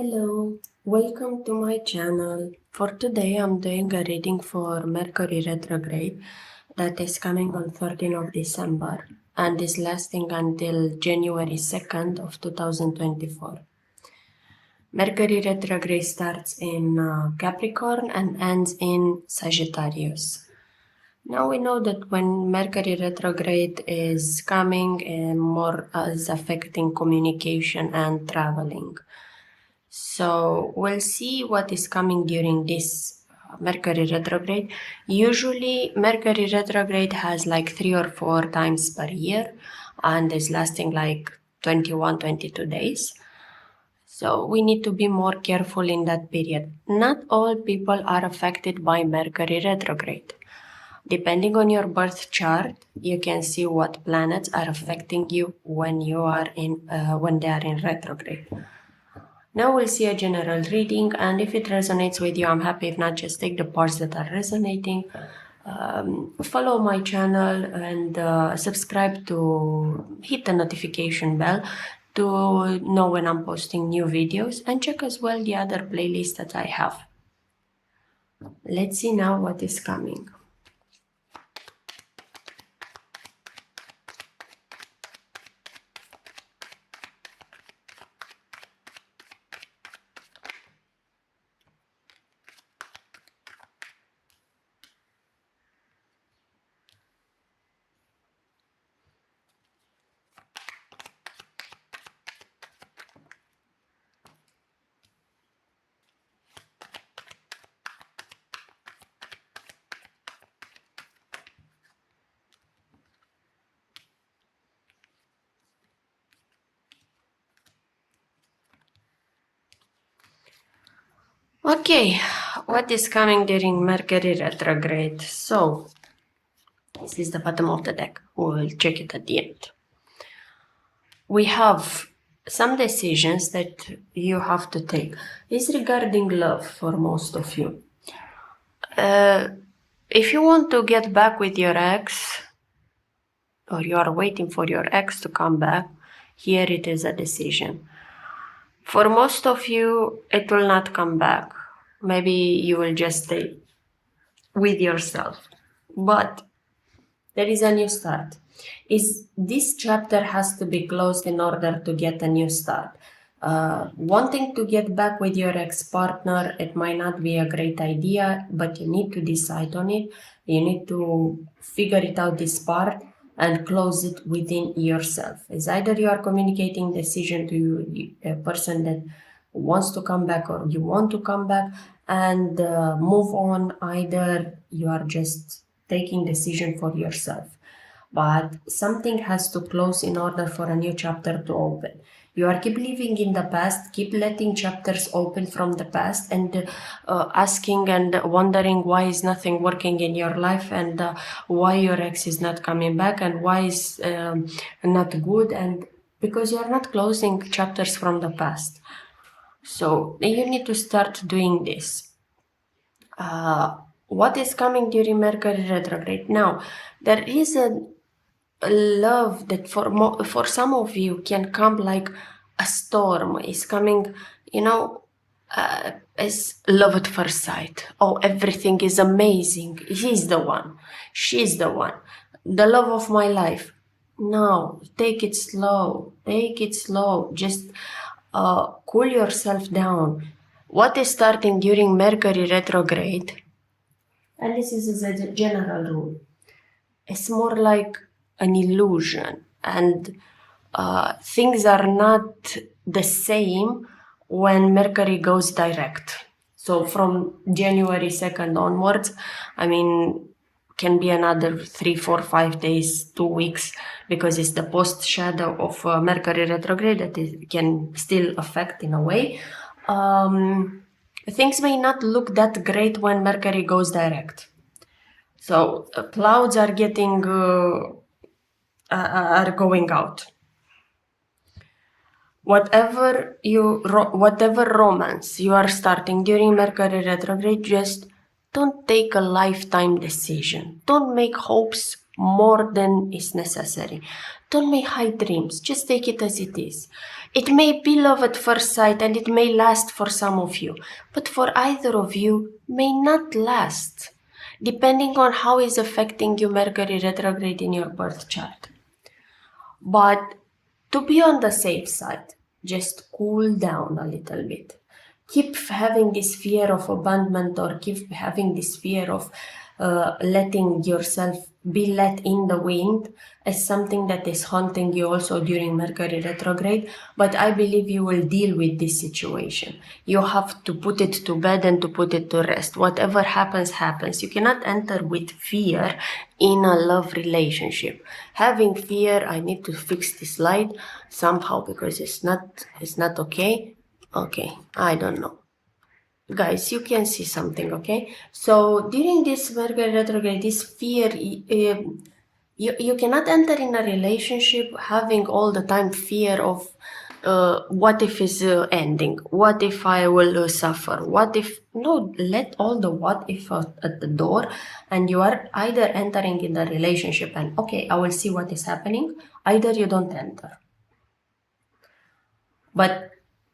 Hello, welcome to my channel. For today I'm doing a reading for Mercury retrograde that is coming on 13th of December and is lasting until January 2nd of 2024. Mercury retrograde starts in Capricorn and ends in Sagittarius. Now we know that when Mercury retrograde is coming, more is affecting communication and traveling. So we'll see what is coming during this Mercury retrograde. Usually Mercury retrograde has like 3 or 4 times per year and is lasting like 21-22 days. So we need to be more careful in that period. Not all people are affected by Mercury retrograde. Depending on your birth chart, you can see what planets are affecting you when they are in retrograde. Now we'll see a general reading, and if it resonates with you, I'm happy. If not, just take the parts that are resonating. Follow my channel and subscribe to hit the notification bell to know when I'm posting new videos, and check as well the other playlists that I have. Let's see now what is coming. Okay, what is coming during Mercury retrograde? So, this is the bottom of the deck. We'll check it at the end. We have some decisions that you have to take. It's regarding love for most of you. If you want to get back with your ex, or you are waiting for your ex to come back, here it is a decision. For most of you, it will not come back. Maybe you will just stay with yourself. But there is a new start. This chapter has to be closed in order to get a new start. Wanting to get back with your ex-partner, it might not be a great idea, but you need to decide on it. You need to figure it out, this part, and close it within yourself. It's either you are communicating decision to a person that wants to come back, or you want to come back and move on. Either you are just taking decision for yourself. But something has to close in order for a new chapter to open. You are keep living in the past, keep letting chapters open from the past, and asking and wondering why is nothing working in your life, and why your ex is not coming back, and why is not good, and because you are not closing chapters from the past. So you need to start doing this. What is coming during Mercury retrograde? Now, there is a love that for some of you can come like a storm. Is coming, as love at first sight. Oh, everything is amazing. He's the one. She's the one. The love of my life. No, take it slow. Take it slow. Just cool yourself down. What is starting during Mercury retrograde, and this is a general rule, it's more like an illusion, and things are not the same when Mercury goes direct. So from January 2nd onwards, can be another 3, 4, 5 days, 2 weeks, because it's the post shadow of Mercury retrograde that can still affect in a way. Things may not look that great when Mercury goes direct. So clouds are getting are going out. Whatever romance you are starting during Mercury retrograde, just don't take a lifetime decision. Don't make hopes more than is necessary. Don't make high dreams. Just take it as it is. It may be love at first sight and it may last for some of you, but for either of you may not last, depending on how is affecting you Mercury retrograde in your birth chart. But to be on the safe side, just cool down a little bit. Keep having this fear of abandonment or keep having this fear of letting yourself be let in the wind as something that is haunting you also during Mercury retrograde. But I believe you will deal with this situation. You have to put it to bed and to put it to rest. Whatever happens, happens. You cannot enter with fear in a love relationship. Having fear, I need to fix this light somehow because it's not okay. Okay, I don't know. Guys, you can see something, okay? So during this Mercury retrograde, this fear, you cannot enter in a relationship having all the time fear of what if it's ending? What if I will suffer? What if... No, let all the what if at the door, and you are either entering in the relationship and, okay, I will see what is happening, either you don't enter. But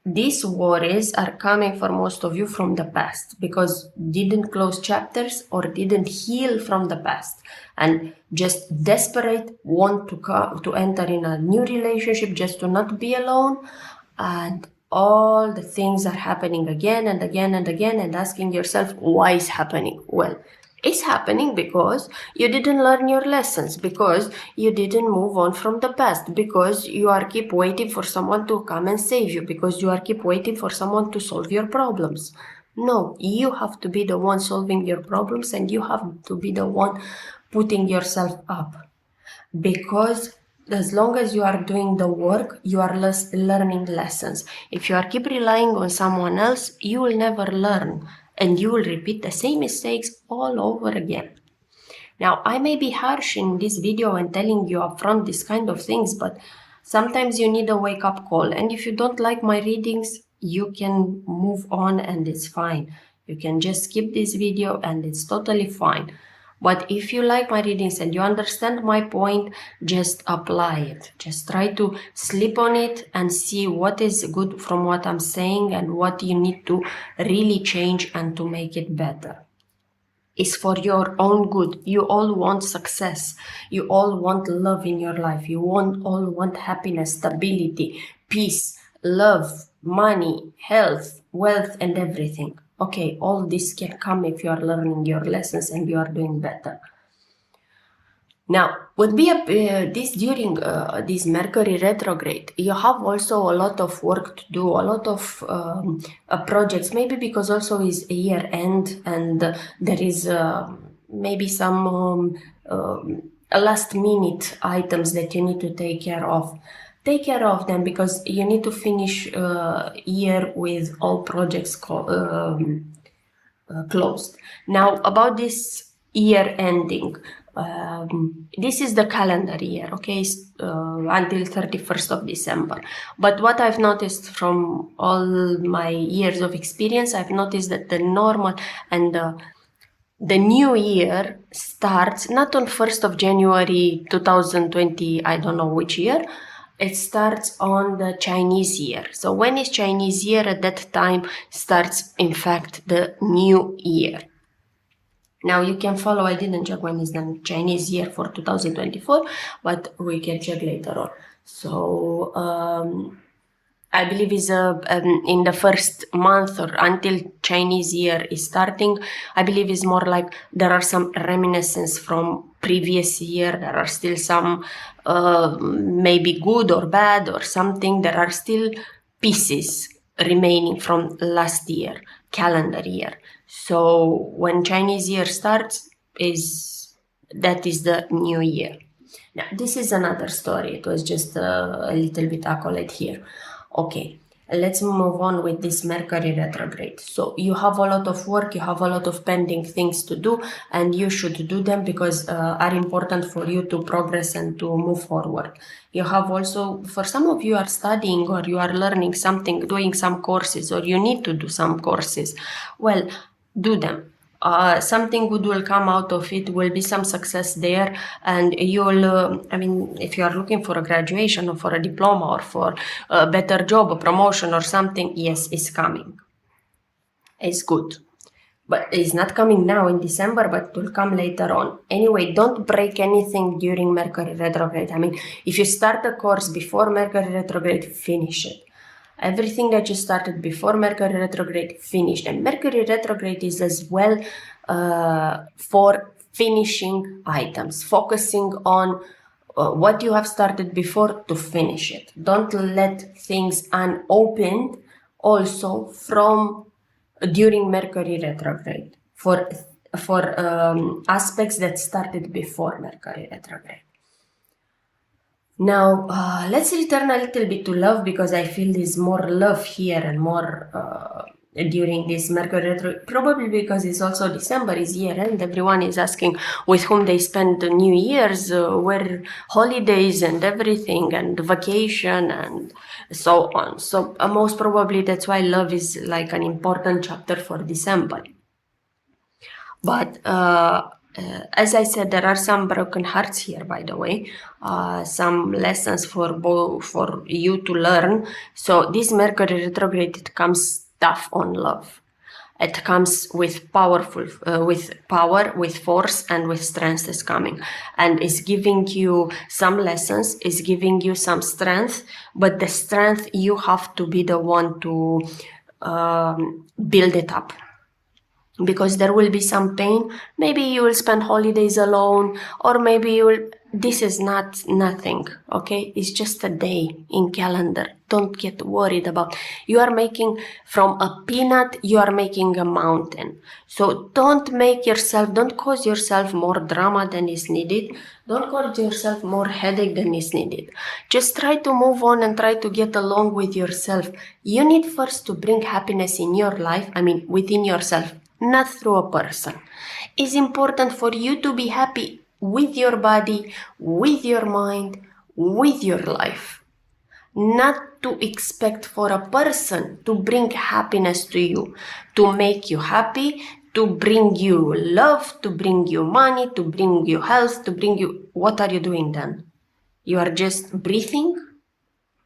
these worries are coming for most of you from the past because didn't close chapters or didn't heal from the past and just desperate want to enter in a new relationship just to not be alone, and all the things are happening again and again and again, and asking yourself why is happening. Well, it's happening because you didn't learn your lessons, because you didn't move on from the past, because you are keep waiting for someone to come and save you, because you are keep waiting for someone to solve your problems. No, you have to be the one solving your problems, and you have to be the one putting yourself up. Because as long as you are doing the work, you are learning lessons. If you are keep relying on someone else, you will never learn, and you will repeat the same mistakes all over again. Now, I may be harsh in this video and telling you upfront this kind of things, but sometimes you need a wake-up call. And if you don't like my readings, you can move on and it's fine. You can just skip this video and it's totally fine. But if you like my readings and you understand my point, just apply it. Just try to sleep on it and see what is good from what I'm saying and what you need to really change and to make it better. It's for your own good. You all want success. You all want love in your life. You all want happiness, stability, peace, love, money, health, wealth, and everything. Okay, all this can come if you are learning your lessons and you are doing better. Now, would be this during this Mercury retrograde, you have also a lot of work to do, a lot of projects, maybe because also is year end and there is maybe some last minute items that you need to take care of. Take care of them because you need to finish year with all projects closed. Now, about this year ending, this is the calendar year, okay, until 31st of December. But what I've noticed from all my years of experience, I've noticed that the normal and the new year starts not on 1st of January 2020, I don't know which year. It starts on the Chinese year. So when is Chinese year? At that time starts, in fact, the new year. Now you can follow, I didn't check when is the Chinese year for 2024, but we can check later on. So I believe is in the first month or until Chinese year is starting, I believe is more like there are some reminiscence from previous year. There are still some maybe good or bad or something. There are still pieces remaining from last year, calendar year. So when Chinese year starts, that is the new year. Now, this is another story. It was just a little bit accolade here. Okay, let's move on with this Mercury retrograde. So you have a lot of work, you have a lot of pending things to do, and you should do them because are important for you to progress and to move forward. You have also, for some of you are studying or you are learning something, doing some courses, or you need to do some courses. Well, do them. something good will come out of it, will be some success there, and you'll, if you are looking for a graduation or for a diploma or for a better job, a promotion or something, yes, it's coming. It's good. But it's not coming now in December, but it will come later on. Anyway, don't break anything during Mercury retrograde. If you start a course before Mercury retrograde, finish it. Everything that you started before Mercury retrograde, finish. And Mercury retrograde is as well for finishing items, focusing on what you have started before to finish it. Don't let things unopened also from during Mercury retrograde for aspects that started before Mercury retrograde. Now, let's return a little bit to love, because I feel there's more love here and more during this Mercury retrograde, probably because it's also December, is year end. Everyone is asking with whom they spend the New Year's, where holidays and everything, and vacation and so on. So most probably that's why love is like an important chapter for December. But as I said, there are some broken hearts here, by the way, some lessons for you to learn. So this Mercury retrograde, it comes tough on love. It comes with with power, with force, and with strength is coming, and is giving you some lessons, is giving you some strength. But the strength, you have to be the one to build it up. Because there will be some pain. Maybe you will spend holidays alone, or maybe you will. This is not nothing, okay? It's just a day in calendar. Don't get worried about. You are making from a peanut, you are making a mountain. So don't cause yourself more drama than is needed. Don't cause yourself more headache than is needed. Just try to move on and try to get along with yourself. You need first to bring happiness in your life, within yourself, not through a person. It's important for you to be happy with your body, with your mind, with your life. Not to expect for a person to bring happiness to you, to make you happy, to bring you love, to bring you money, to bring you health, to bring you... What are you doing then? You are just breathing?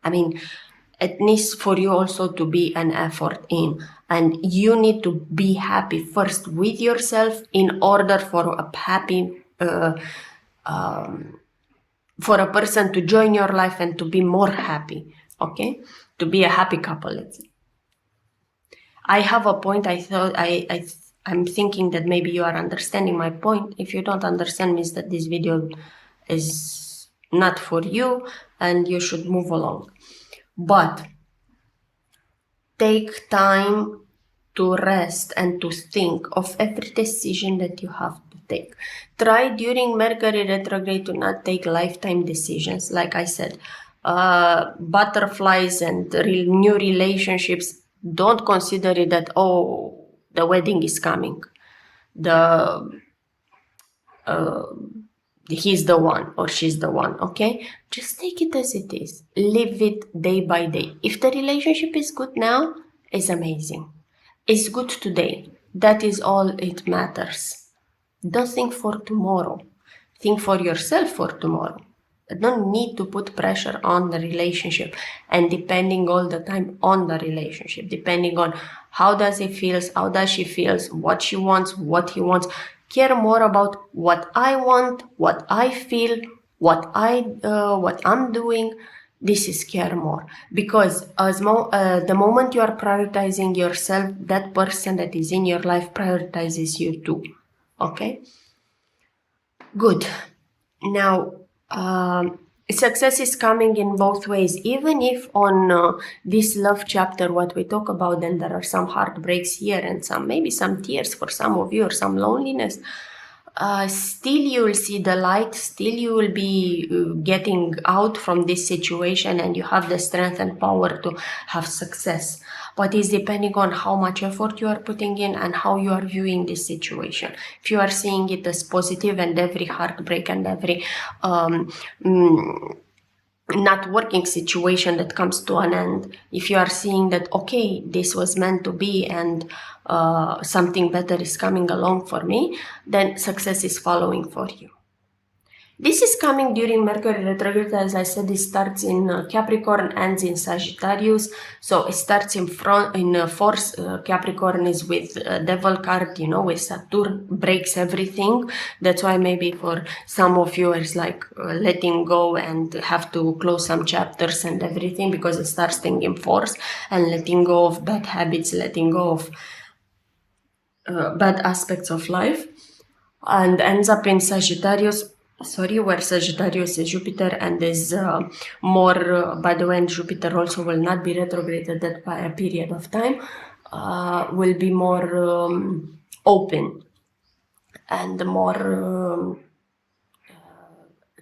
It needs for you also to be an effort in, and you need to be happy first with yourself in order for a happy for a person to join your life and to be more happy, okay? To be a happy couple, let's say. I have a point. I'm thinking that maybe you are understanding my point. If you don't understand, means that this video is not for you and you should move along. But take time to rest and to think of every decision that you have to take. Try during Mercury retrograde to not take lifetime decisions. Like I said, butterflies and new relationships, don't consider it that, oh, the wedding is coming. He's the one or she's the one, okay? Just take it as it is. Live it day by day. If the relationship is good now, it's amazing. It's good today. That is all it matters. Don't think for tomorrow. Think for yourself for tomorrow. Don't need to put pressure on the relationship and depending all the time on the relationship, depending on how does he feels, how does she feels, what she wants, what he wants. Care more about what I want, what I feel, what I'm doing. This is care more, because the moment you are prioritizing yourself, that person that is in your life prioritizes you too. Okay? Good. Now, success is coming in both ways. Even if on this love chapter, what we talk about, then there are some heartbreaks here and maybe some tears for some of you, or some loneliness. Still you will see the light, still you will be getting out from this situation, and you have the strength and power to have success. But it's depending on how much effort you are putting in and how you are viewing this situation. If you are seeing it as positive, and every heartbreak and every not working situation that comes to an end, if you are seeing that, okay, this was meant to be and something better is coming along for me, then success is following for you. This is coming during Mercury retrograde. As I said, it starts in Capricorn, ends in Sagittarius. So it starts in fourth. Capricorn is with Devil card, you know, with Saturn, breaks everything. That's why maybe for some of you it's like letting go and have to close some chapters and everything, because it starts staying in fourth and letting go of bad habits, letting go of bad aspects of life, and ends up in Sagittarius. Where Sagittarius is Jupiter and is more, by the way, and Jupiter also will not be retrograded at by a period of time, will be more open and more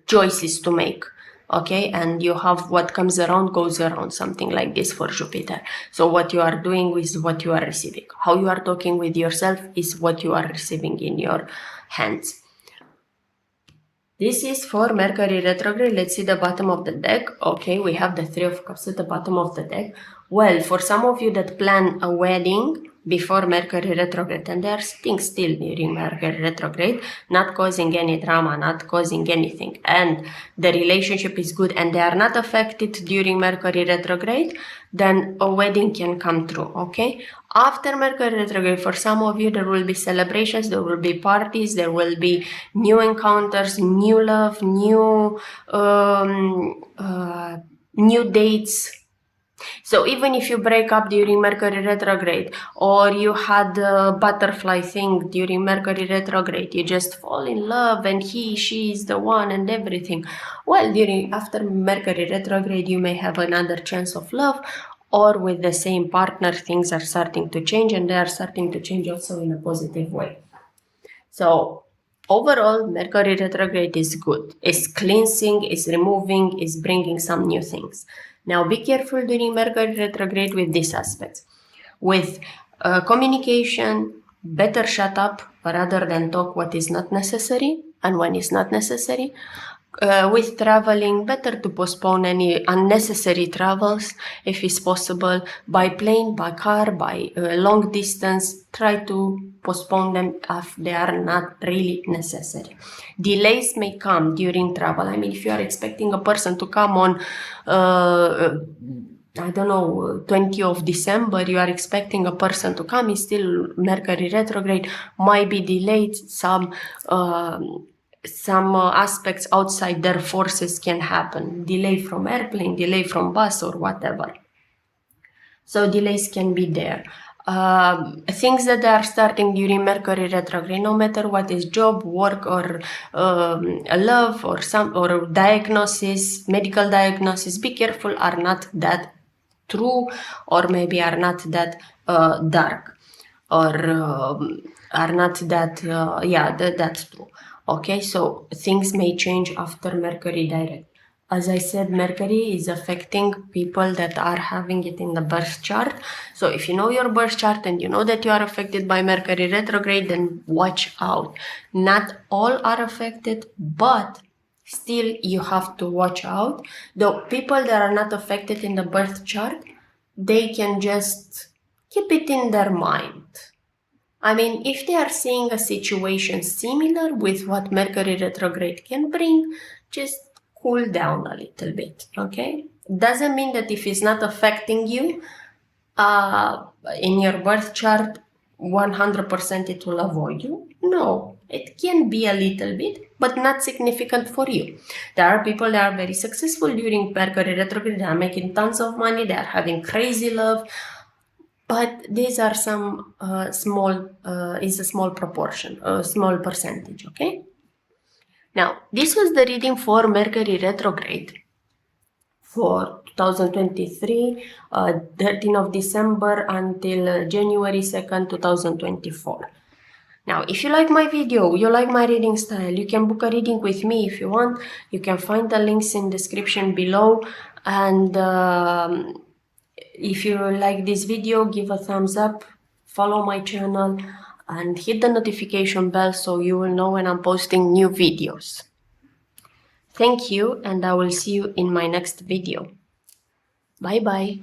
choices to make. Okay, and you have what comes around goes around, something like this for Jupiter. So what you are doing is what you are receiving. How you are talking with yourself is what you are receiving in your hands. This is for Mercury retrograde. Let's see the bottom of the deck. Okay, we have the Three of Cups at the bottom of the deck. Well, for some of you that plan a wedding before Mercury retrograde and they are sitting still during Mercury retrograde, not causing any drama, not causing anything, and the relationship is good and they are not affected during Mercury retrograde, then a wedding can come true. Okay, after Mercury retrograde, for some of you there will be celebrations, there will be parties, there will be new encounters, new love, new new dates. So even if you break up during Mercury retrograde, or you had a butterfly thing during Mercury retrograde, you just fall in love and she is the one and everything. Well, after Mercury retrograde, you may have another chance of love, or with the same partner, things are starting to change, and they are starting to change also in a positive way. So overall, Mercury retrograde is good. It's cleansing, it's removing, it's bringing some new things. Now be careful during Mercury retrograde with these aspects. With communication, better shut up rather than talk what is not necessary and when is not necessary. With traveling, better to postpone any unnecessary travels if it's possible, by plane, by car, by long distance. Try to postpone them if they are not really necessary. Delays may come during travel. I mean, if you are expecting a person to come on I don't know, 20th of December, you are expecting a person to come, is still Mercury retrograde, might be delayed. Some aspects outside their forces can happen. Delay from airplane, delay from bus or whatever. So delays can be there. Things that are starting during Mercury retrograde, no matter what is job, work, or love, or diagnosis, medical diagnosis, be careful, are not that true, or maybe are not that dark, or are not that that's true. Okay, so things may change after Mercury direct. As I said, Mercury is affecting people that are having it in the birth chart. So if you know your birth chart and you know that you are affected by Mercury retrograde, then watch out. Not all are affected, but still you have to watch out. Though people that are not affected in the birth chart, they can just keep it in their mind. I mean, if they are seeing a situation similar with what Mercury retrograde can bring, just cool down a little bit, okay? Doesn't mean that if it's not affecting you in your birth chart, 100% it will avoid you. No, it can be a little bit, but not significant for you. There are people that are very successful during Mercury retrograde. They are making tons of money. They are having crazy love. But these are some is a small proportion, a small percentage, okay? Now, this was the reading for Mercury retrograde for 2023, 13th of December until January 2nd, 2024. Now, if you like my video, you like my reading style, you can book a reading with me if you want. You can find the links in description below. And if you like this video, give a thumbs up, follow my channel, and hit the notification bell so you will know when I'm posting new videos. Thank you, and I will see you in my next video. Bye bye.